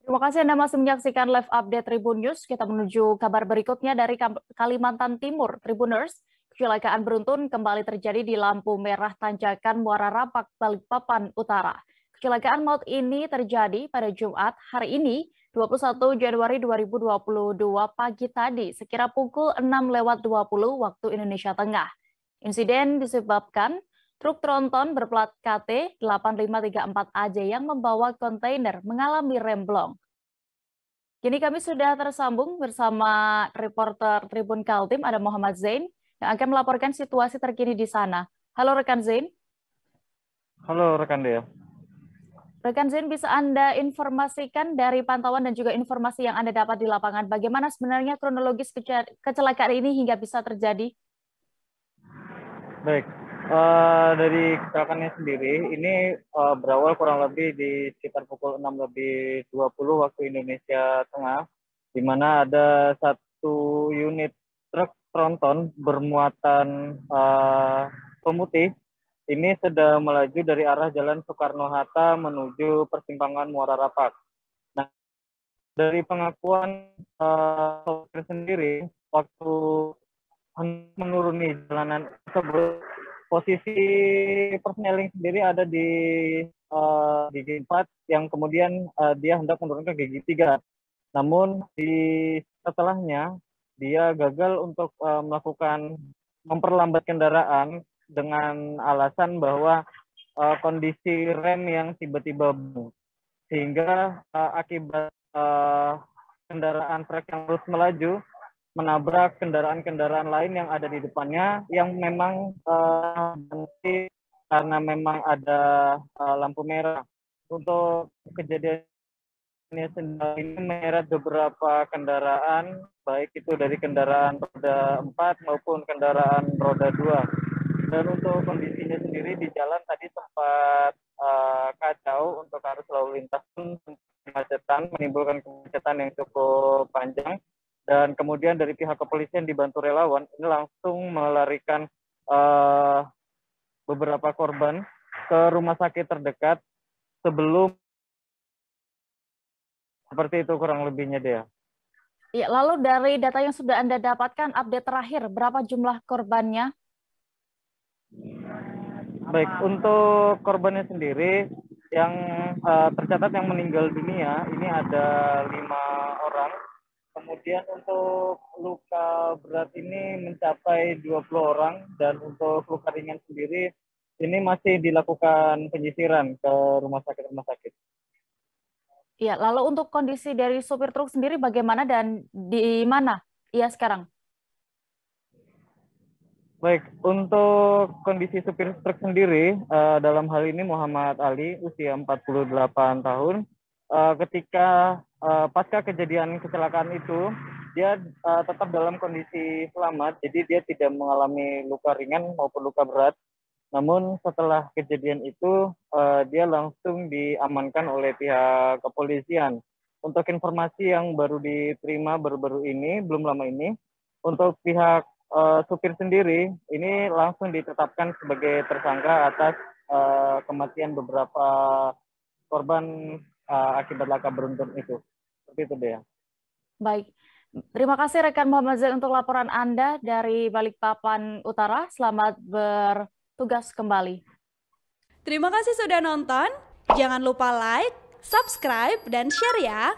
Terima kasih Anda masih menyaksikan live update Tribun News. Kita menuju kabar berikutnya dari Kalimantan Timur. Tribuners, kecelakaan beruntun kembali terjadi di lampu merah Tanjakan Muara Rapak, Balikpapan Utara. Kecelakaan maut ini terjadi pada Jumat hari ini, 21 Januari 2022 pagi tadi, sekira pukul 6:20 waktu Indonesia Tengah. Insiden disebabkan truk tronton berplat KT 8534AJ yang membawa kontainer mengalami remblong. Kini kami sudah tersambung bersama reporter Tribun Kaltim, ada Muhammad Zain, yang akan melaporkan situasi terkini di sana. Halo rekan Zain. Halo rekan Dea. Rekan Zain, bisa Anda informasikan dari pantauan dan juga informasi yang Anda dapat di lapangan, bagaimana sebenarnya kronologis kecelakaan ini hingga bisa terjadi? Baik, dari kecelakaannya sendiri, ini berawal kurang lebih di sekitar pukul 6:20 waktu Indonesia Tengah, di mana ada satu unit truk tronton bermuatan pemutih. Ini sedang melaju dari arah Jalan Soekarno-Hatta menuju persimpangan Muara Rapak. Nah, dari pengakuan sopir sendiri, waktu menuruni jalanan tersebut, posisi persneling sendiri ada di gigi 4 yang kemudian dia hendak menurunkan gigi 3. Namun setelahnya dia gagal untuk melakukan memperlambat kendaraan dengan alasan bahwa kondisi rem yang tiba-tiba bunyi, sehingga akibat kendaraan truk yang terus melaju menabrak kendaraan-kendaraan lain yang ada di depannya yang memang berhenti karena memang ada lampu merah. Untuk kejadian ini menyeret beberapa kendaraan, baik itu dari kendaraan roda 4 maupun kendaraan roda 2. Dan untuk kondisinya sendiri di jalan tadi sempat kacau untuk arus lalu lintas pun kemacetan, menimbulkan kemacetan yang cukup panjang. Dan kemudian dari pihak kepolisian dibantu relawan ini langsung melarikan beberapa korban ke rumah sakit terdekat sebelum, seperti itu kurang lebihnya dia. Ya, lalu dari data yang sudah Anda dapatkan, update terakhir, berapa jumlah korbannya? Baik, untuk korbannya sendiri yang tercatat yang meninggal dunia ini ada 5 orang. Kemudian untuk luka berat ini mencapai 20 orang, dan untuk luka ringan sendiri ini masih dilakukan penyisiran ke rumah sakit-rumah sakit. Ya, lalu untuk kondisi dari sopir truk sendiri bagaimana dan di mana ia sekarang? Baik, untuk kondisi supir truk sendiri, dalam hal ini Muhammad Ali, usia 48 tahun, ketika pasca kejadian kecelakaan itu, dia tetap dalam kondisi selamat, jadi dia tidak mengalami luka ringan maupun luka berat. Namun setelah kejadian itu, dia langsung diamankan oleh pihak kepolisian. Untuk informasi yang baru diterima baru-baru ini, belum lama ini, untuk pihak supir sendiri, ini langsung ditetapkan sebagai tersangka atas kematian beberapa korban akibat laka beruntun itu. Seperti itu, Dea. Baik, terima kasih rekan Muhammad Zain untuk laporan Anda dari Balikpapan Utara. Selamat bertugas kembali. Terima kasih sudah nonton. Jangan lupa like, subscribe, dan share ya.